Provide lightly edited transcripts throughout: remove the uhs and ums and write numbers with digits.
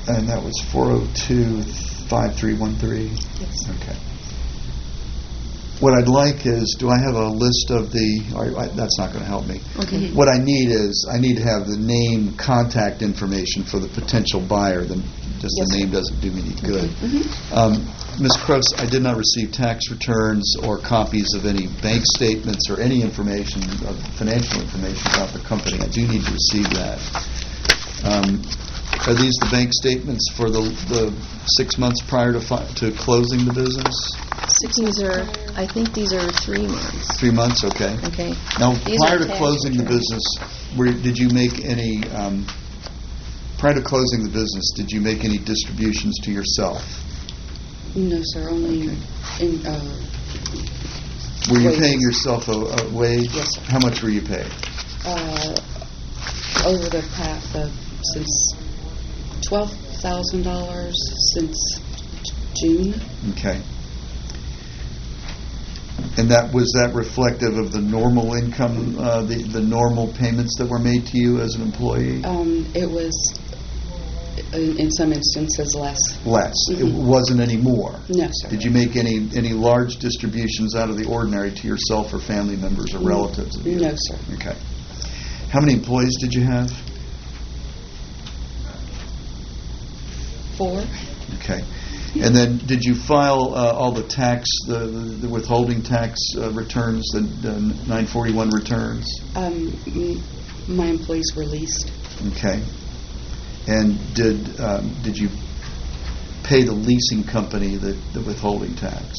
And that was 402-5313? Yes. Okay. What I'd like is, do I have a list of the, that's not going to help me. Okay. What I need is, I need to have the name, contact information for the potential buyer. Just Yes, the name sir. doesn't do me any good. Mm-hmm. Ms. Cross, I did not receive tax returns or copies of any bank statements or any information, financial information about the company. I do need to receive that. Are these the bank statements for the 6 months prior to closing the business? I think these are 3 months. 3 months, okay. Okay. Now, These prior are to tax closing the returns. business, did you make any? Prior to closing the business, did you make any distributions to yourself? No, sir. Only in Were you wages. paying yourself a wage? Yes, sir. How much were you paid? Over the past since $12,000 since June. Okay. And was that reflective of the normal income, the normal payments that were made to you as an employee? It was in some instances less. Less. Mm-hmm. It wasn't any more. No, sir. Did you make any large distributions out of the ordinary to yourself or family members or relatives of you? No, sir. Okay. How many employees did you have? 4. Okay. And then did you file all the tax, the withholding tax returns, the 941 returns? My employees were leased. Okay. And did you pay the leasing company the withholding tax?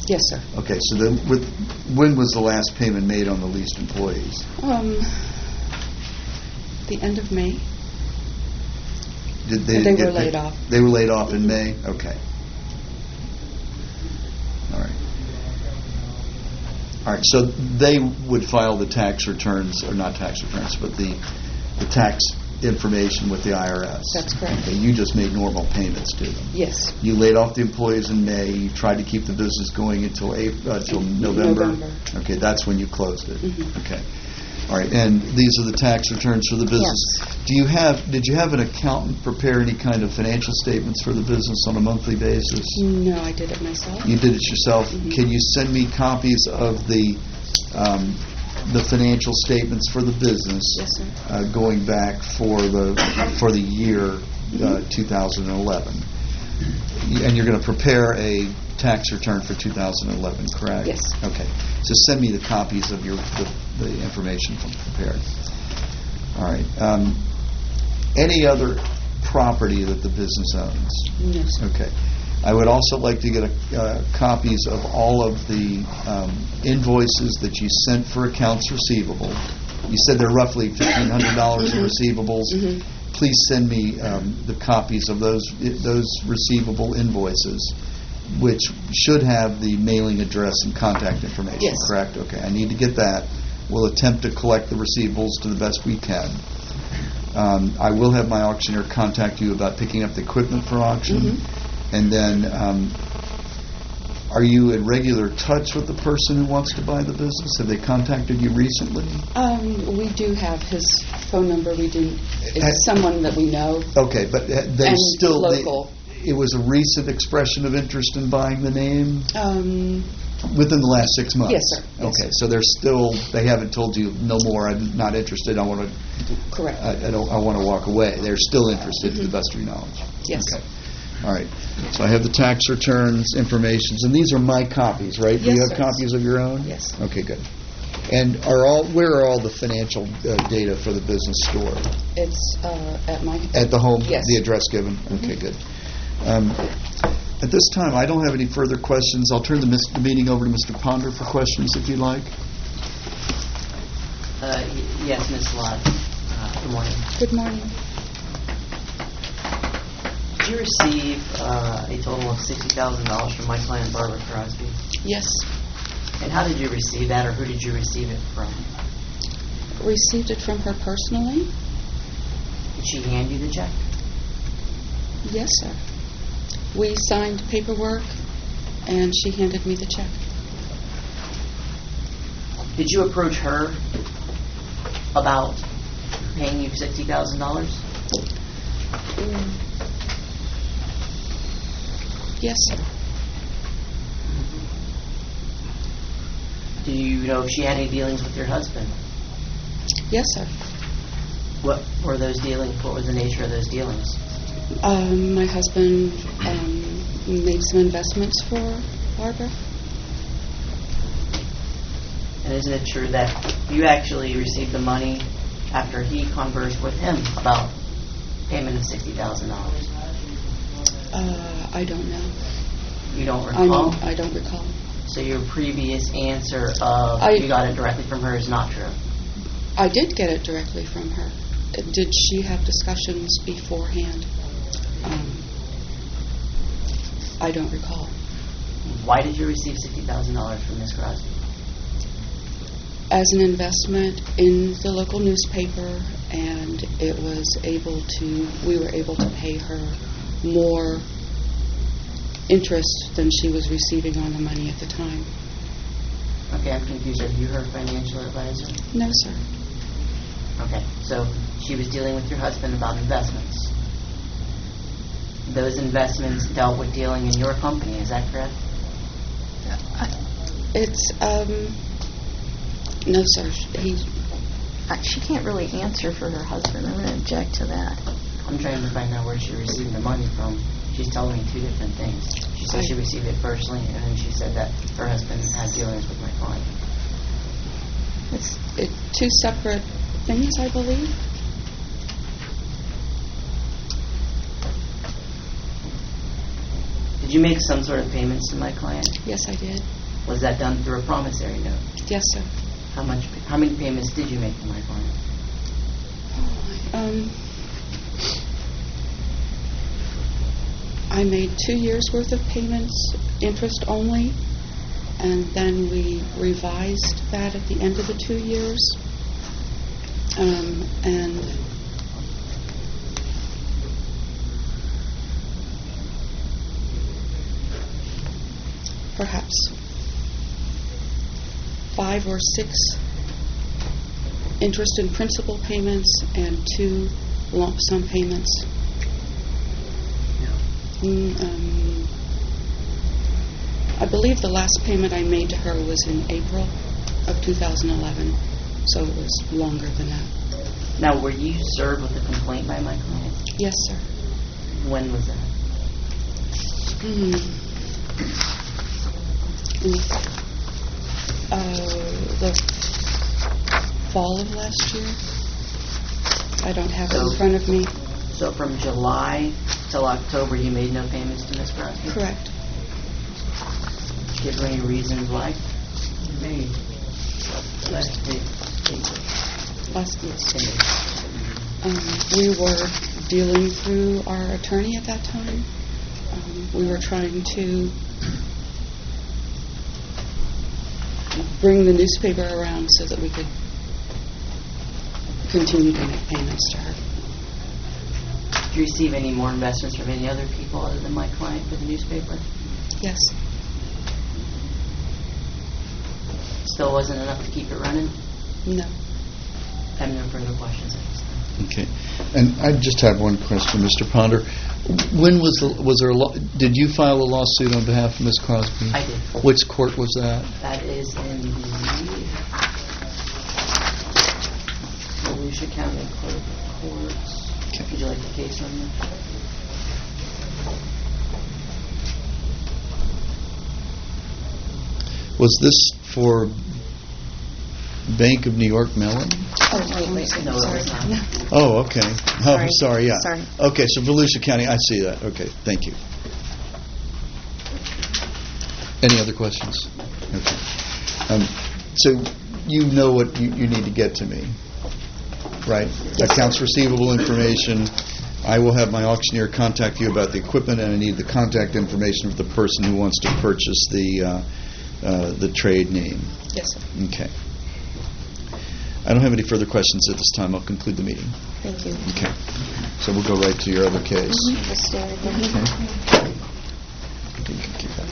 Yes, sir. Okay. So then, when was the last payment made on the leased employees? The end of May. They were laid off. They were laid off in May? Okay. All right. All right. So they would file the tax returns, or not tax returns, but the tax information with the IRS. That's correct. Okay. You just made normal payments to them. Yes. You laid off the employees in May. You tried to keep the business going until November. Okay. That's when you closed it. Mm-hmm. Okay. All right, and these are the tax returns for the business. Yes. Did you have an accountant prepare any kind of financial statements for the business on a monthly basis? No, I did it myself. You did it yourself. Mm-hmm. Can you send me copies of the financial statements for the business? Yes, sir. Going back for the year 2011? And you're going to prepare a tax return for 2011, correct? Yes. Okay. So send me the copies of the information prepared. All right. Any other property that the business owns? No, sir. Okay. I would also like to get copies of all of the invoices that you sent for accounts receivable. You said they're roughly $1,500 in receivables. Mm-hmm. Please send me the copies of those receivable invoices, which should have the mailing address and contact information, yes. Correct? Okay, I need to get that. We'll attempt to collect the receivables to the best we can. I will have my auctioneer contact you about picking up the equipment for auction. Mm-hmm. And then, are you in regular touch with the person who wants to buy the business? Have they contacted you recently? We do have his phone number. It's someone that we know. Okay, but they and still... local. It was a recent expression of interest in buying the name? Within the last 6 months? Yes, sir. Yes, okay, sir. so they haven't told you, no more, I'm not interested, I want to... Correct. I want to walk away. They're still interested, to the best of your knowledge? Yes. Okay. All right. So I have the tax returns, informations, and these are my copies, right? Do Yes, you have sir. copies of your own? Yes. Okay, good. And where are all the financial data for the business stored? It's at my... At the home? Yes. The address given? Mm-hmm. Okay, good. At this time, I don't have any further questions. I'll turn the meeting over to Mr. Ponder for questions, if you'd like. Yes, Ms. Lott. Good morning. Good morning. Did you receive a total of $60,000 from my client, Barbara Crosby? Yes. And how did you receive that, or who did you receive it from? Received it from her personally. Did she hand you the check? Yes, sir. We signed paperwork, and she handed me the check. Did you approach her about paying you $60,000? Yes, sir. Do you know if she had any dealings with your husband? Yes, sir. What were those dealings? What was the nature of those dealings? My husband made some investments for Barbara. And isn't it true that you actually received the money after he conversed with him about payment of $60,000? I don't know. You don't recall? I don't recall. So your previous answer of you got it directly from her is not true? I did get it directly from her. Did she have discussions beforehand? I don't recall. Why did you receive $60,000 from Ms. Crosby? As an investment in the local newspaper, and we were able to pay her more interest than she was receiving on the money at the time. Okay, I'm confused. Are you her financial advisor? No, sir. Okay, so she was dealing with your husband about investments. Those investments dealt with dealing in your company, is that correct? It's, no, sir. She can't really answer for her husband. I'm going to object to that. I'm trying to find out where she received the money from. She's telling me two different things. She said she received it personally, and then she said that her husband had dealings with my client. It's two separate things, I believe. Did you make some sort of payments to my client? Yes, I did. Was that done through a promissory note? Yes, sir. How many payments did you make to my client? I made 2 years' worth of payments, interest only, and then we revised that at the end of the 2 years. And perhaps 5 or 6 interest and principal payments and 2 lump sum payments. I believe the last payment I made to her was in April of 2011, so it was longer than that. Now, were you served with a complaint by my client? Yes, sir. When was that? The fall of last year. I don't have it in front of me. So from July till October, you made no payments to Ms. Crosby? Correct. Give her any reasons why? May. Last day. Last year. We were dealing through our attorney at that time. We were trying to bring the newspaper around so that we could continue to make payments to her. Did you receive any more investments from any other people other than my client for the newspaper? Yes. Still wasn't enough to keep it running? No. I have no further questions at this time. Okay. And I just have one question, Mr. Ponder. When was there did you file a lawsuit on behalf of Ms. Crosby? I did. Which court was that? That is in the Volusia County Clerk of Courts. Okay. Would you like the case number? Was this for Bank of New York Mellon? Oh, wait. No, it Sorry. was not. No. Oh, okay. Oh, sorry, yeah. Sorry. Okay, so Volusia County, I see that. Okay, thank you. Any other questions? Okay. So you know what you need to get to me, right? Accounts receivable information. I will have my auctioneer contact you about the equipment, and I need the contact information of the person who wants to purchase the trade name. Yes, sir. Okay. I don't have any further questions at this time. I'll conclude the meeting. Thank you. Okay. So we'll go right to your other case. Just stay right there. Okay. You can keep that.